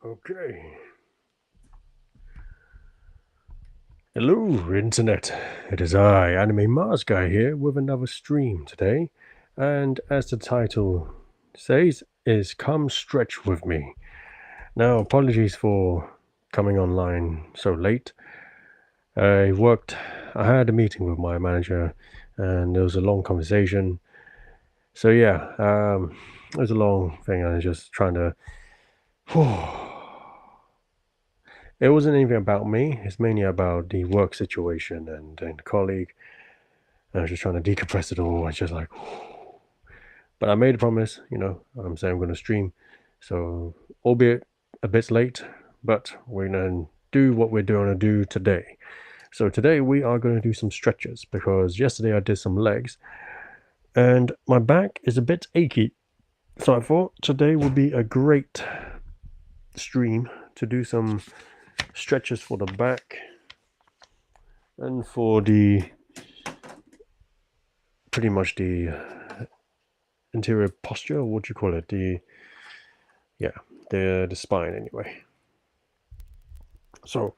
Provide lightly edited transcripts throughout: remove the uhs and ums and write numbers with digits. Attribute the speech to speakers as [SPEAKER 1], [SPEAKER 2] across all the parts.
[SPEAKER 1] Okay. Hello, Internet. It is I, Anime Mars Guy, here with another stream today. And as the title says, is Come Stretch With Me. Now, apologies for coming online so late. I had a meeting with my manager and there was a long conversation. So yeah, it was a long thing. I was just trying to it wasn't anything about me. It's mainly about the work situation and the colleague. I was just trying to decompress it all. I was just like, but I made a promise, I'm saying I'm going to stream. So, albeit a bit late, but we're going to do what we're going to do today. So, today we are going to do some stretches because yesterday I did some legs and my back is a bit achy. So, I thought today would be a great stream to do some stretches for the back and for the pretty much the interior posture, what do you call it? The spine anyway. So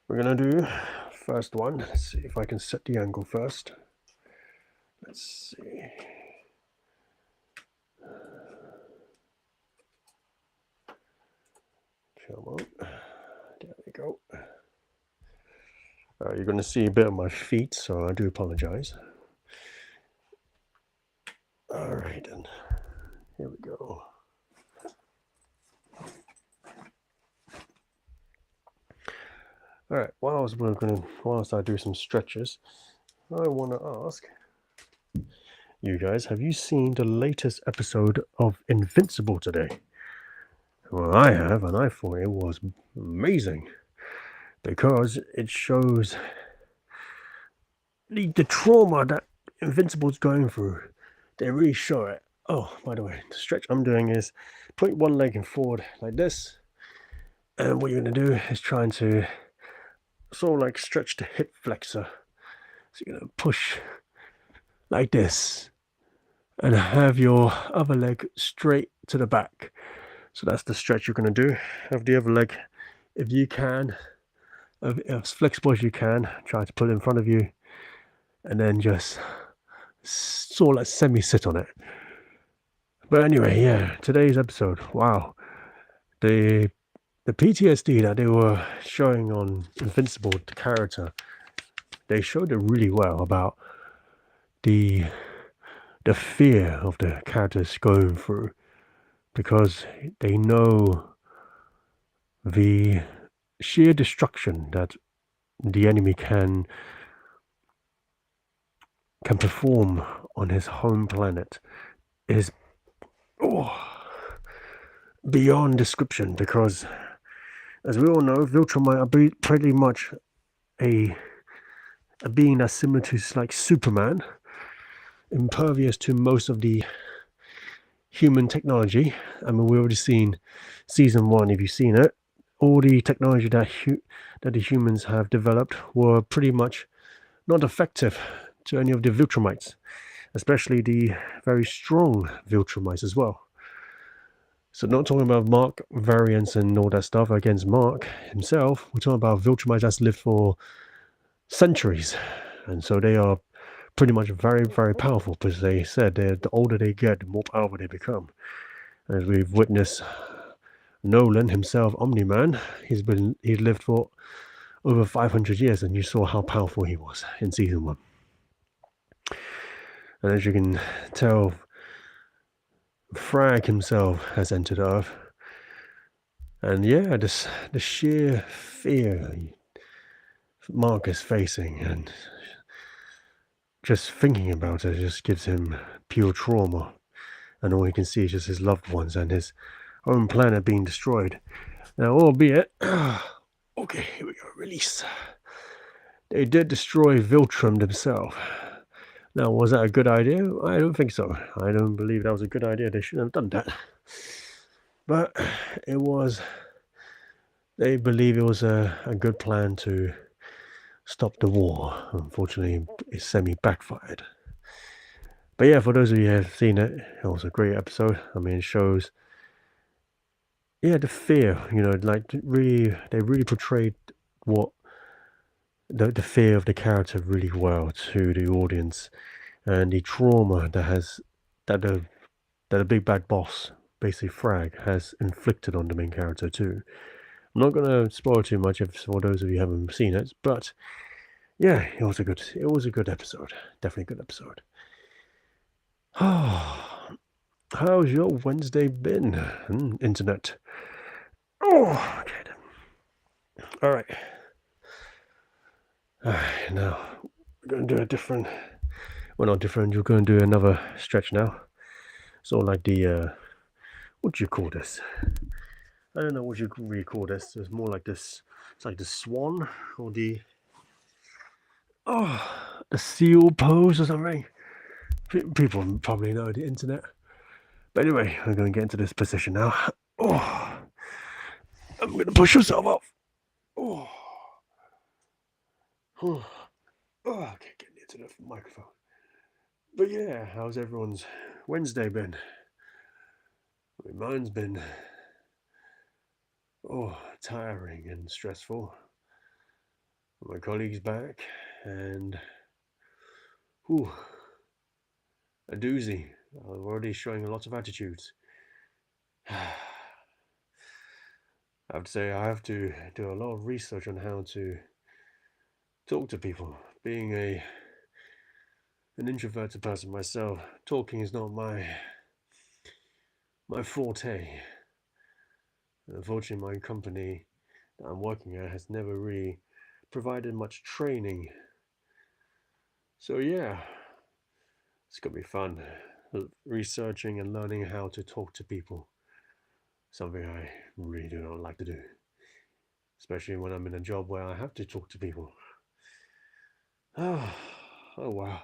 [SPEAKER 1] we're gonna do first one. Let's see if I can set the angle first. Let's see. Come on. There we go. You're gonna see a bit of my feet, so I do apologize. Alright then. Here we go. Alright, whilst I do some stretches, I wanna ask you guys, have you seen the latest episode of Invincible today? Well, I have, and I thought it was amazing because it shows the trauma that Invincible's going through. They really show it. Oh, by the way, the stretch I'm doing is put one leg in forward like this, and what you're going to do is trying to sort of like stretch the hip flexor. So you're going to push like this and have your other leg straight to the back. So that's the stretch you're going to do. Have the other leg, if you can, as flexible as you can, try to put it in front of you and then just sort of like semi-sit on it. But anyway, yeah, today's episode, wow. The PTSD that they were showing on Invincible, the character, they showed it really well about the fear of the characters going through, because they know the sheer destruction that the enemy can perform on his home planet is beyond description, because as we all know, Viltrumite are pretty much a being that's similar to like Superman, impervious to most of the human technology. I mean, we've already seen season 1, if you've seen it, all the technology that the humans have developed were pretty much not effective to any of the Viltrumites, especially the very strong Viltrumites as well. So not talking about Mark variants and all that stuff against Mark himself, we're talking about Viltrumites that's lived for centuries, and so they are pretty much very, very powerful, because they said the older they get, the more powerful they become. As we've witnessed, Nolan himself, Omni-Man, he's lived for over 500 years, and you saw how powerful he was in season 1. And as you can tell, Frag himself has entered Earth, and yeah, the sheer fear Mark is facing, and just thinking about it just gives him pure trauma, and all he can see is just his loved ones and his own planet being destroyed. Now, albeit, okay, here we go, release. They did destroy Viltrum themselves. Now, was that a good idea? I don't think so. I don't believe that was a good idea. They shouldn't have done that. But it was, they believe it was a good plan to stop the war. Unfortunately, it semi-backfired. But yeah, for those of you who have seen it, it was a great episode. I mean, it shows yeah, the fear, like they really portrayed what the fear of the character really well to the audience, and the trauma that the that the big bad boss, basically Frag, has inflicted on the main character too. I'm not gonna spoil too much if for those of you who haven't seen it, but yeah, it was a good episode. Definitely a good episode. How's your Wednesday been, internet? Oh, okay then. All right. All right, now we're gonna do a different. Well, not different. You're gonna do another stretch now. So like the what do you call this? I don't know what you really call this. It's more like this. It's like the swan or the seal pose or something. People probably know the internet. But anyway, I'm going to get into this position now. Oh, I'm going to push yourself off. Oh, oh, I can't get into the microphone. But yeah, how's everyone's Wednesday been? I mean, mine's been tiring and stressful. My colleague's back, and a doozy. I'm already showing a lot of attitudes. I have to say, I have to do a lot of research on how to talk to people. Being an introverted person myself, talking is not my forte. And unfortunately, my company that I'm working at has never really provided much training. So yeah, it's gonna be fun researching and learning how to talk to people. Something I really do not like to do, especially when I'm in a job where I have to talk to people. Oh wow,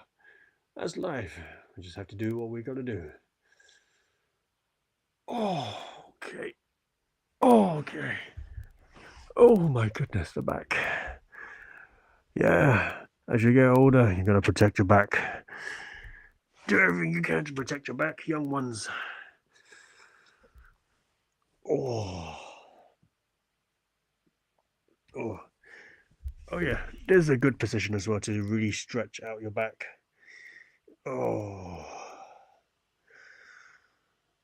[SPEAKER 1] that's life. We just have to do what we gotta do. Okay. Okay. Oh my goodness, the back. Yeah, as you get older, you're gonna protect your back. Do everything you can to protect your back, young ones. Oh. Oh. Oh yeah, there's a good position as well to really stretch out your back. Oh.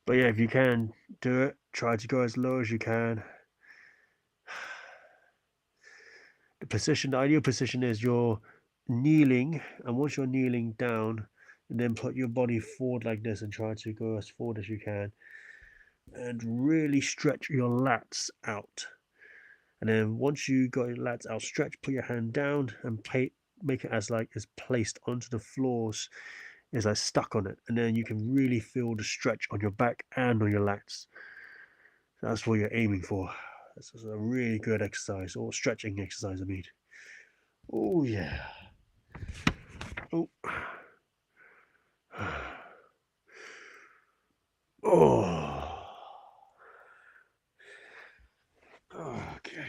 [SPEAKER 1] But yeah, if you can do it, try to go as low as you can. The ideal position is you're kneeling, and once you're kneeling down, and then put your body forward like this and try to go as forward as you can, and really stretch your lats out. And then once you got your lats outstretched, put your hand down and make it as like it's placed onto the floors, is like stuck on it, and then you can really feel the stretch on your back and on your lats. That's what you're aiming for. This is a really good exercise, or stretching exercise, I mean. Oh yeah. Oh. Oh. Okay.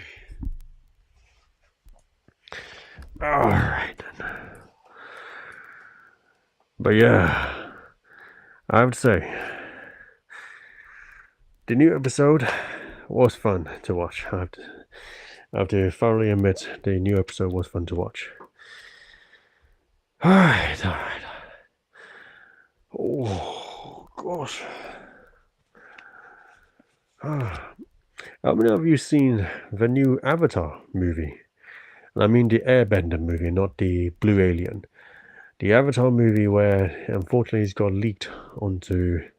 [SPEAKER 1] All right then. But yeah, I have to say, the new episode was fun to watch. I have to thoroughly admit, the new episode was fun to watch. All right. Oh gosh. How many of you seen the new Avatar movie? I mean the Airbender movie, not the Blue Alien. The Avatar movie, where unfortunately it's got leaked online.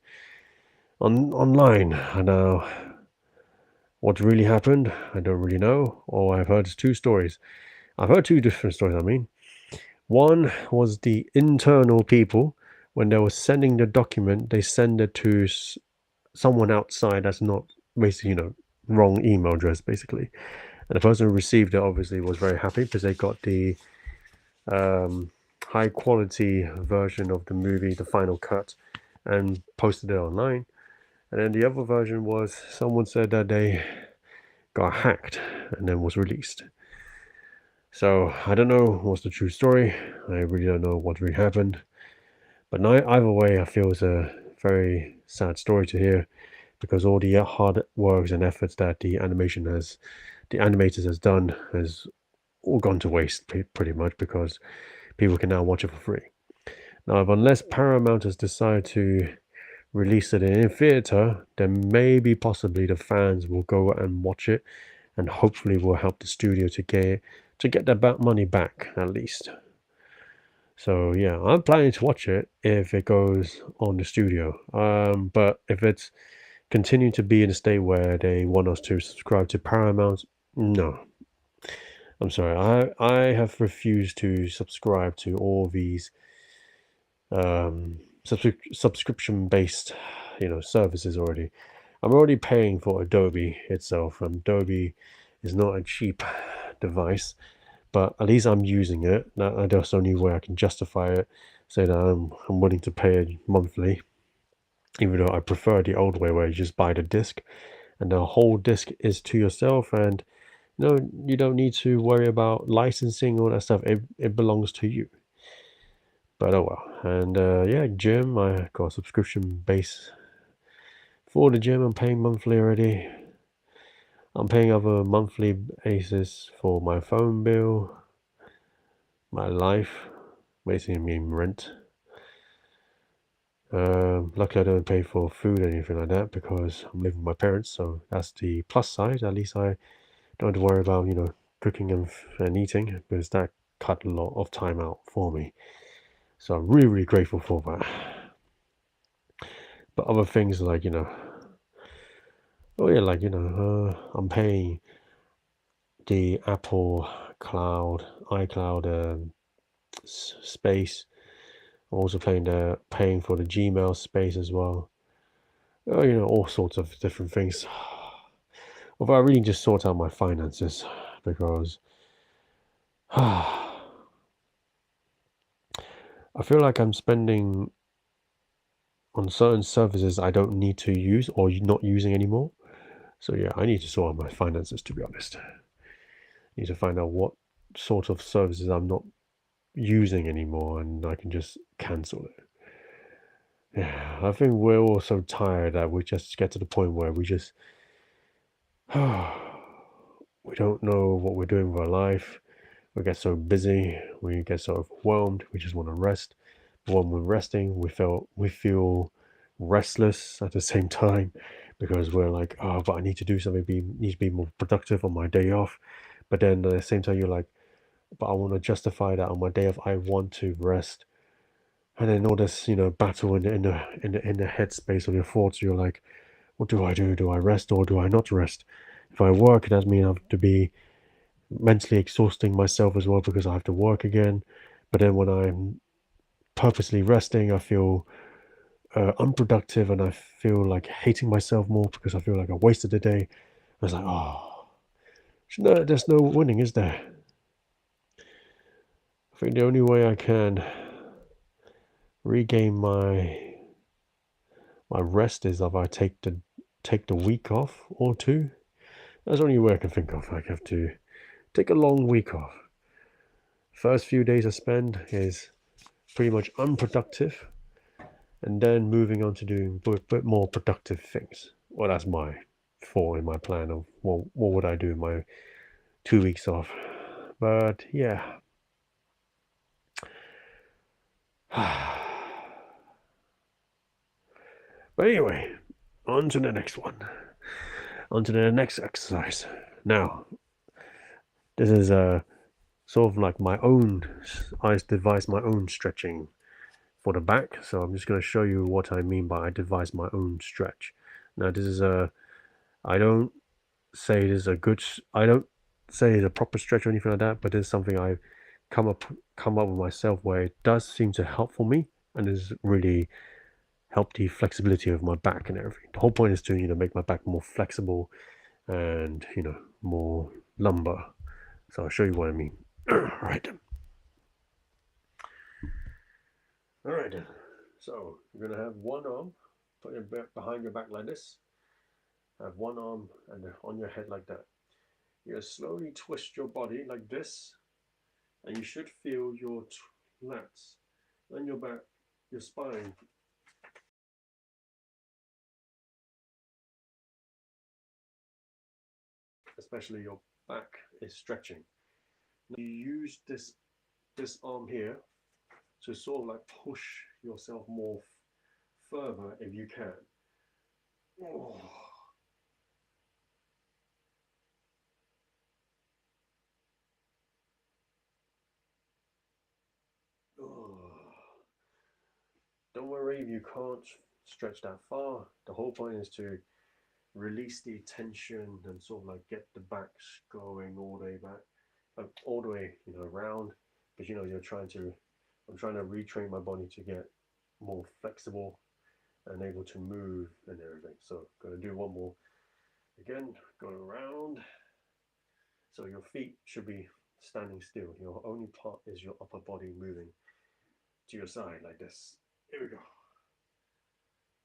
[SPEAKER 1] I know what really happened. I don't really know. Or I've heard two stories. I've heard two different stories. I mean, one was the internal people when they were sending the document, they send it to someone outside that's not basically wrong email address basically, and the person who received it obviously was very happy because they got the high quality version of the movie, the final cut, and posted it online. And then the other version was someone said that they got hacked and then was released. So I don't know what's the true story. I really don't know what really happened. But either way, I feel it's a very sad story to hear. because all the hard works and efforts that the animators has done has all gone to waste pretty much, because people can now watch it for free. Now, if unless Paramount has decided to release it in theater, then maybe possibly the fans will go and watch it, and hopefully will help the studio to get their money back at least. So yeah, I'm planning to watch it if it goes on the studio. But if it's continuing to be in a state where they want us to subscribe to Paramount, no. I'm sorry. I have refused to subscribe to all these subscription based, services already. I'm already paying for Adobe itself. Adobe is not a cheap device, but at least I'm using it. That's the only way I can justify it, say that I'm willing to pay it monthly, even though I prefer the old way where you just buy the disc and the whole disc is to yourself, and you don't need to worry about licensing, all that stuff. It belongs to you. But oh well. And yeah, gym, I got a subscription base for the gym. I'm paying monthly already. I'm paying over a monthly basis for my phone bill, my life, basically mean rent. Luckily I don't pay for food or anything like that because I'm living with my parents, so that's the plus side. At least I don't have to worry about, cooking and eating, because that cut a lot of time out for me. So I'm really, really grateful for that. But other things like, oh yeah, like, I'm paying the Apple Cloud, iCloud space. I'm also paying for the Gmail space as well. All sorts of different things. Although I really just sort out my finances, because I feel like I'm spending on certain services I don't need to use or not using anymore. So yeah, I need to sort out my finances, to be honest. I need to find out what sort of services I'm not using anymore, and I can just cancel it. Yeah, I think we're all so tired that we just get to the point where we just we don't know what we're doing with our life. We get so busy, we get so overwhelmed, we just want to rest. But when we're resting, we feel restless at the same time, because we're like, oh, but I need to do something, need to be more productive on my day off. But then at the same time, you're like, but I want to justify that on my day off, I want to rest. And then all this, battle in the headspace of your thoughts, you're like, what do I do? Do I rest or do I not rest? If I work, that means I have to be mentally exhausting myself as well, because I have to work again. But then when I'm purposely resting, I feel unproductive, and I feel like hating myself more because I feel like I wasted the day. I was like, oh, no, there's no winning, is there? I think the only way I can regain my rest is if I take the week off or two. That's the only way I can think of. I have to take a long week off. First few days I spend is pretty much unproductive, and then moving on to doing a bit more productive things. Well, that's my thought in my plan of what would I do in my 2 weeks off. But yeah. But anyway, on to the next one. On to the next exercise. Now, this is sort of like my own. I devised my own stretching for the back. So I'm just going to show you what I mean by I devised my own stretch. Now, this is I don't say it is a good. I don't say it's a proper stretch or anything like that. But it's something I've come up with myself, where it does seem to help for me, and is really help the flexibility of my back and everything. The whole point is to make my back more flexible and more lumbar. So I'll show you what I mean. All right. All right then. So you're gonna have one arm, put it behind your back like this. Have one arm and on your head like that. You're gonna slowly twist your body like this, and you should feel your lats and your back, your spine especially your back, is stretching. Now you use this arm here to sort of like push yourself more further if you can. Oh. Oh. Don't worry if you can't stretch that far. The whole point is to release the tension and sort of like get the back going all the way back, all the way, around. Because you're I'm trying to retrain my body to get more flexible and able to move and everything. So gonna do one more again, going around. So your feet should be standing still. Your only part is your upper body moving to your side like this. Here we go.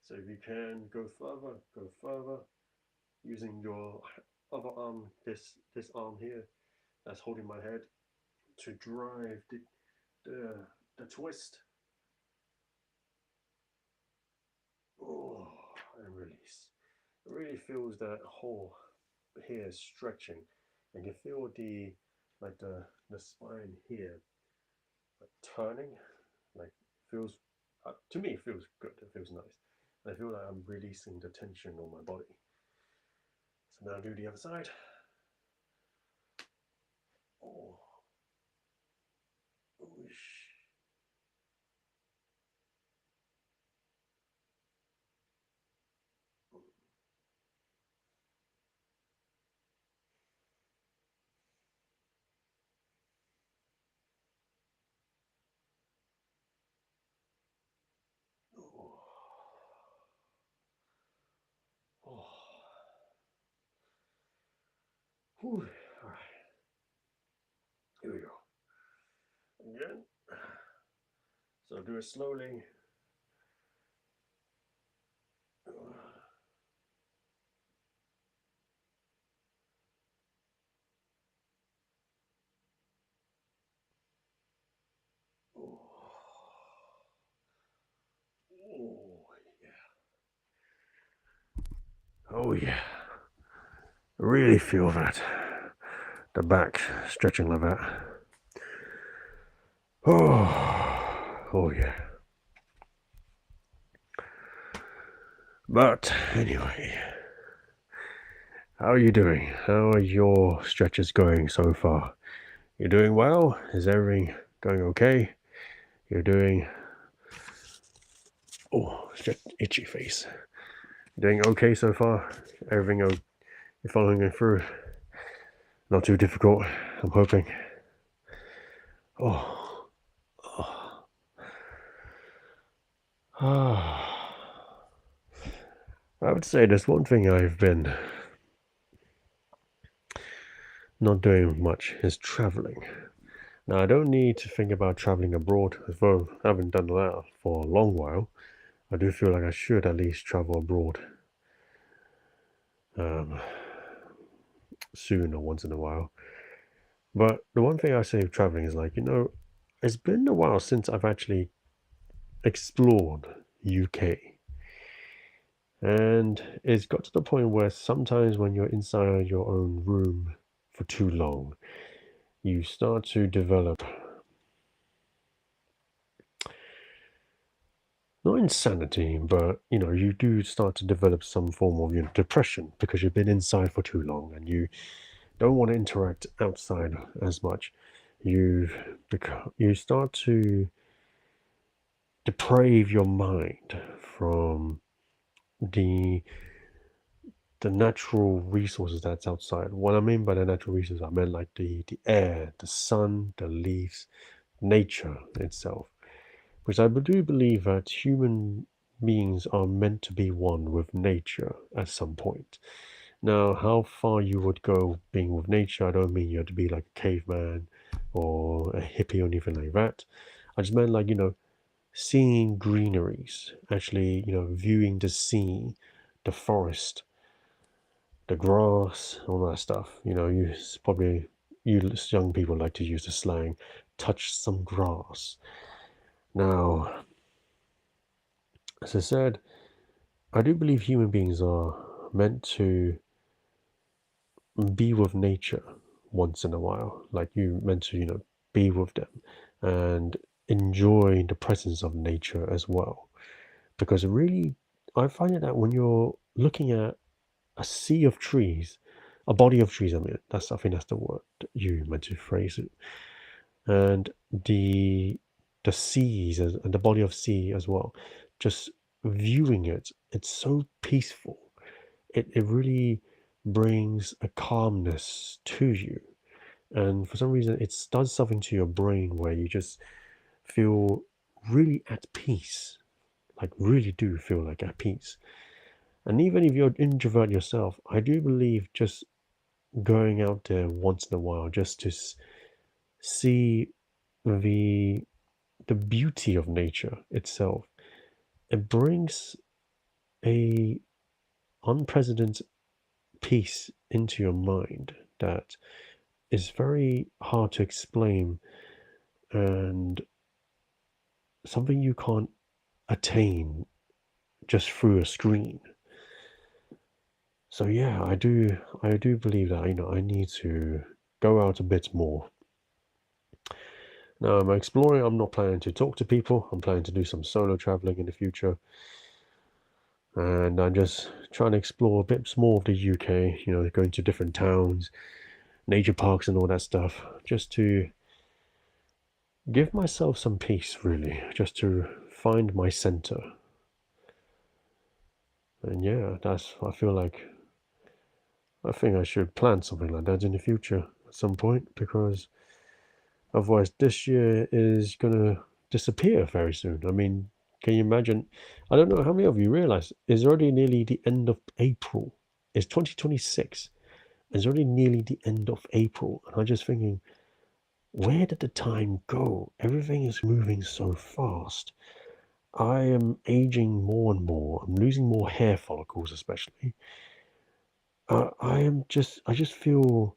[SPEAKER 1] So if you can go further, using your other arm, this arm here that's holding my head to drive the twist. Oh, and release. It really feels that whole here stretching, and you feel the spine here like turning, like feels to me it feels good. It feels nice. And I feel like I'm releasing the tension on my body. So now do the other side. Oh, whoosh. Oh. Oh. Whew. All right. Here we go. Again. So do it slowly. Oh, oh yeah. Oh yeah. I really feel that. The back stretching like that. Oh yeah. But anyway, how are you doing? How are your stretches going so far? You're doing well? Is everything going okay? You're doing... Oh, itchy face. Doing okay so far? Everything you're following it through? Not too difficult, I'm hoping. Oh. Oh. I would say there's one thing I've been not doing much is traveling. Now, I don't need to think about traveling abroad, although I haven't done that for a long while. I do feel like I should at least travel abroad soon or once in a while. But the one thing I say of traveling is like, it's been a while since I've actually explored UK. And it's got to the point where sometimes when you're inside your own room for too long, you start to develop not insanity, but you do start to develop some form of depression because you've been inside for too long and you don't want to interact outside as much. You start to deprave your mind from the natural resources that's outside. What I mean by the natural resources, I meant like the air, the sun, the leaves, nature itself. Because I do believe that human beings are meant to be one with nature at some point. Now, how far you would go being with nature, I don't mean you have to be like a caveman or a hippie or anything like that. I just meant like, seeing greeneries, actually, viewing the sea, the forest, the grass, all that stuff. You young people like to use the slang, touch some grass. Now, as I said, I do believe human beings are meant to be with nature once in a while, like you meant to, be with them and enjoy the presence of nature as well. Because really, I find it that when you're looking at a sea of trees, a body of trees, I mean, I think that's the word you meant to phrase it, and the seas and the body of sea as well, just viewing it, it's so peaceful. It really brings a calmness to you. And for some reason, it does something to your brain where you just feel really at peace, like really do feel like at peace. And even if you're an introvert yourself, I do believe just going out there once in a while just to see the the beauty of nature itself, it brings a unprecedented peace into your mind that is very hard to explain and something you can't attain just through a screen. So yeah, I do believe that I need to go out a bit more. Now I'm exploring, I'm not planning to talk to people, I'm planning to do some solo traveling in the future. And I'm just trying to explore a bit more of the UK, going to different towns, nature parks and all that stuff, just to give myself some peace really, just to find my center. And yeah, I feel like I think I should plan something like that in the future at some point, because otherwise this year is gonna disappear very soon. I mean, can you imagine? I don't know how many of you realize it's already nearly the end of April. It's 2026. It's already nearly the end of April, and I'm just thinking, where did the time go? Everything is moving so fast. I am aging more and more. I'm losing more hair follicles, especially. I just feel,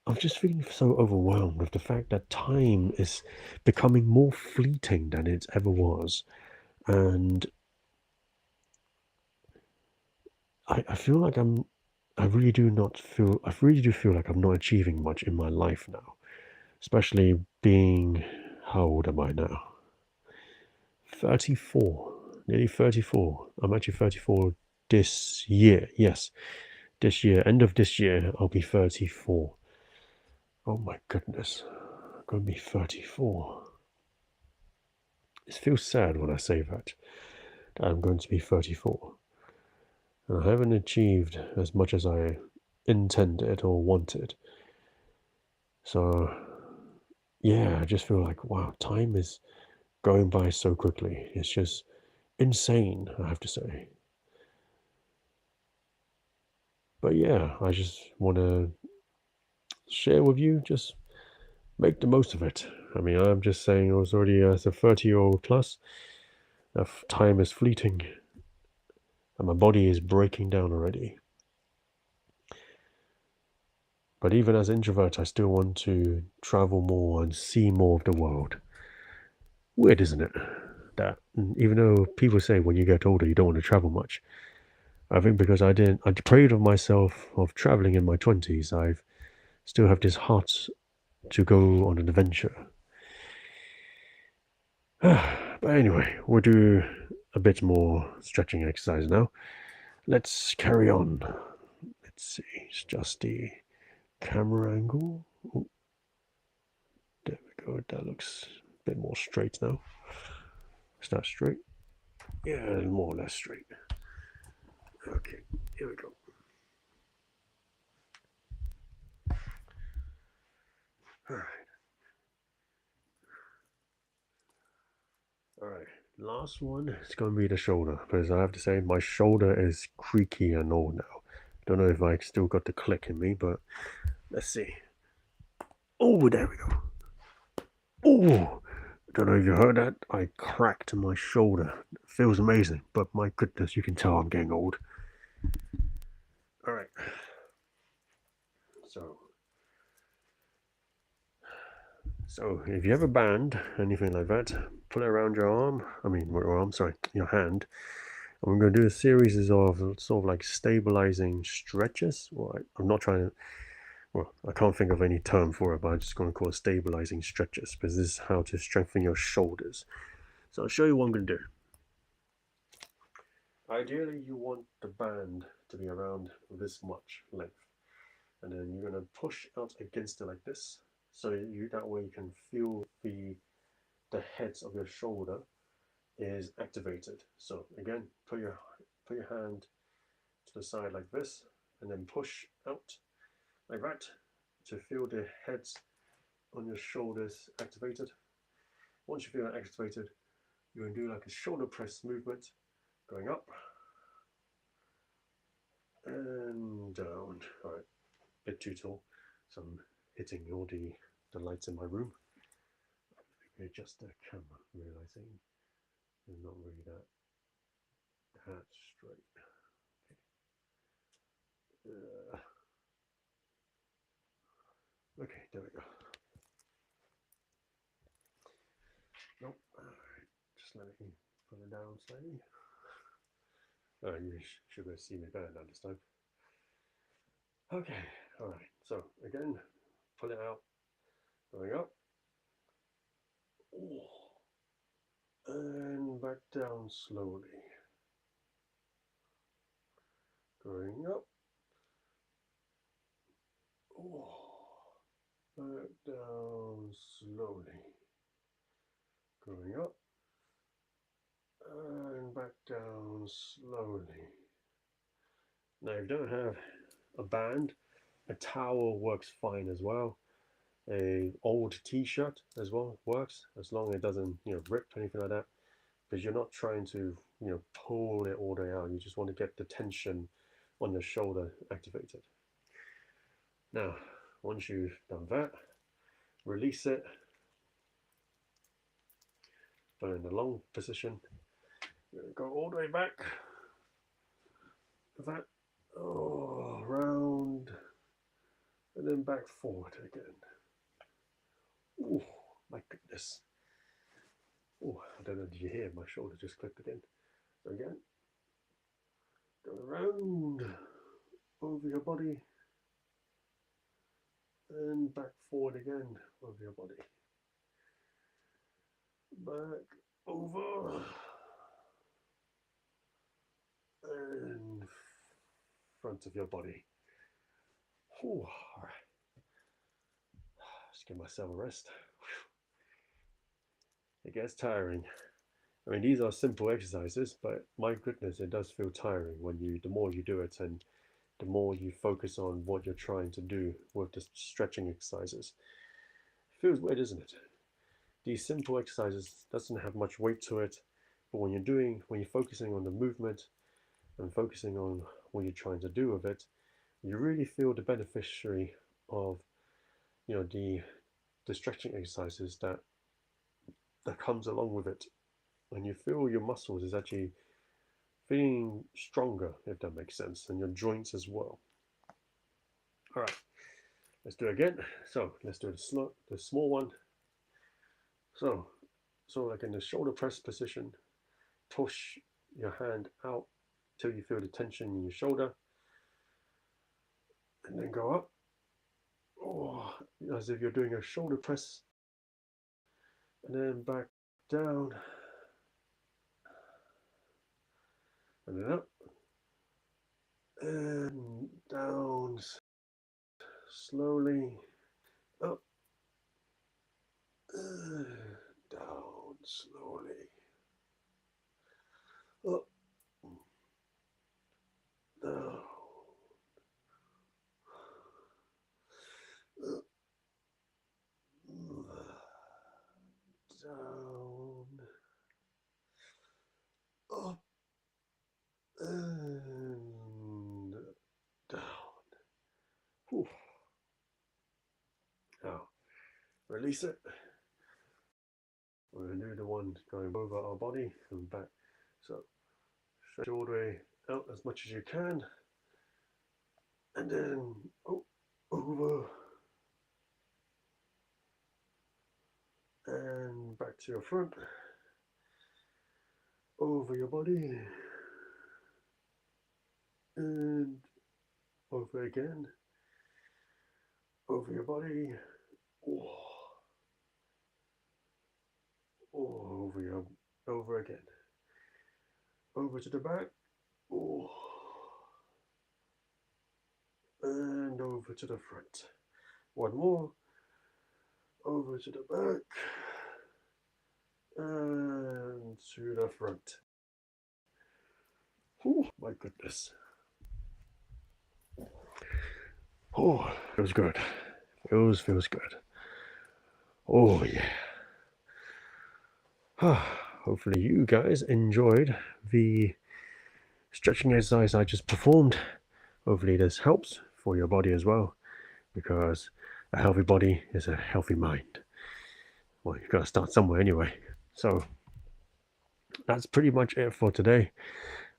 [SPEAKER 1] I'm just feeling so overwhelmed with the fact that time is becoming more fleeting than it ever was. And I feel like I really do feel like I'm not achieving much in my life now, especially being, how old am I now? 34, nearly 34. I'm actually 34 this year. Yes, this year, end of this year, I'll be 34. Oh my goodness, I'm going to be 34. It feels sad when I say that I'm going to be 34. And I haven't achieved as much as I intended or wanted. So, yeah, I just feel like, wow, time is going by so quickly. It's just insane, I have to say. But yeah, I just want to share with you, just make the most of it. I mean, I'm just saying, I was already as a 30-year-old plus, time is fleeting and my body is breaking down already. But even as an introvert, I still want to travel more and see more of the world. Weird, isn't it? That even though people say when you get older you don't want to travel much, I think because I deprived of myself of traveling in my 20s, I still have this heart to go on an adventure. But anyway, we'll do a bit more stretching exercise now. Let's carry on. Let's see, it's just the camera angle. Oh, there we go. That looks a bit more straight now. Is that straight? Yeah, more or less straight. Okay, here we go. All right. All right. Last one is going to be the shoulder, because I have to say my shoulder is creaky and all now. Don't know if I still got the click in me, but let's see. Oh, there we go. Oh, don't know if you heard that. I cracked my shoulder. It feels amazing, but my goodness, you can tell I'm getting old. All right. So, if you have a band, anything like that, put it around your arm. I mean, your arm, sorry, your hand, And we're going to do a series of sort of like stabilizing stretches. Well, I'm not trying to, well, I can't think of any term for it, but I'm just going to call it stabilizing stretches because this is how to strengthen your shoulders. So I'll show you what I'm going to do. Ideally, you want the band to be around this much length, and then you're going to push out against it like this, so that way you can feel the heads of your shoulder is activated. So again, put your hand to the side like this, and then push out like that to feel the heads on your shoulders activated. Once you feel that activated, you're going to do like a shoulder press movement, going up and down. All right, a bit too tall, so I'm hitting all the lights in my room. Maybe adjust the camera, realizing it's not really that straight. Okay, there we go. Nope. Alright, just let me pull it down slightly. You should be able to see me better now this time. Okay, alright, so again, pull it out, going up. Ooh. And back down slowly. Going up. Ooh. Back down slowly. Going up. And back down slowly. Now, if you don't have a band, a towel works fine as well. A old t-shirt as well works, as long as it doesn't rip anything like that, because you're not trying to pull it all the way out. You just want to get the tension on your shoulder activated. Now, once you've done that, release it, put it in the long position. You're going to go all the way back. That, round, and then back forward again. Oh, my goodness. Oh, I don't know, did you hear? My shoulder just clicked again. So again, go around, over your body, and back forward again, over your body. Back, over, and front of your body. Whew, all right. Just give myself a rest. It gets tiring. I mean, these are simple exercises, but my goodness, it does feel tiring when the more you do it and the more you focus on what you're trying to do with the stretching exercises. It feels weird, isn't it? These simple exercises doesn't have much weight to it, but when you're focusing on the movement and focusing on what you're trying to do with it, you really feel the beneficiary of the stretching exercises that comes along with it, and you feel your muscles is actually feeling stronger, if that makes sense, and your joints as well. All right, let's do it again. So let's do the small one. So like in the shoulder press position, push your hand out till you feel the tension in your shoulder, and then go up. Oh, as if you're doing a shoulder press, and then back down, and then up, and down, slowly, up, down, slowly, up, down, up, down, up, and down. Whew. Now, release it. We're going to do the one going over our body and back. So, stretch all the way out as much as you can. And then over and back to your front. Over your body. and over again, over your body, oh, oh, over again, over to the back, oh, and over to the front. One more, over to the back, and to the front. Oh my goodness. Oh, feels good. Feels good. Oh yeah. Hopefully you guys enjoyed the stretching exercise I just performed. Hopefully this helps for your body as well, because a healthy body is a healthy mind. Well, you've got to start somewhere anyway. So that's pretty much it for today.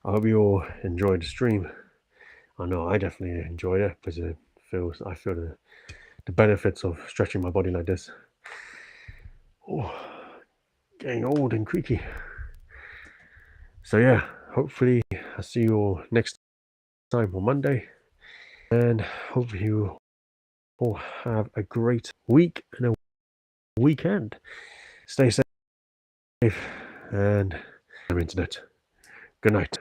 [SPEAKER 1] I hope you all enjoyed the stream. I know I definitely enjoyed it because I feel the benefits of stretching my body like this. Oh, getting old and creaky. So yeah, hopefully I'll see you all next time on Monday, and hope you all have a great week and a weekend. Stay safe and internet. Good night.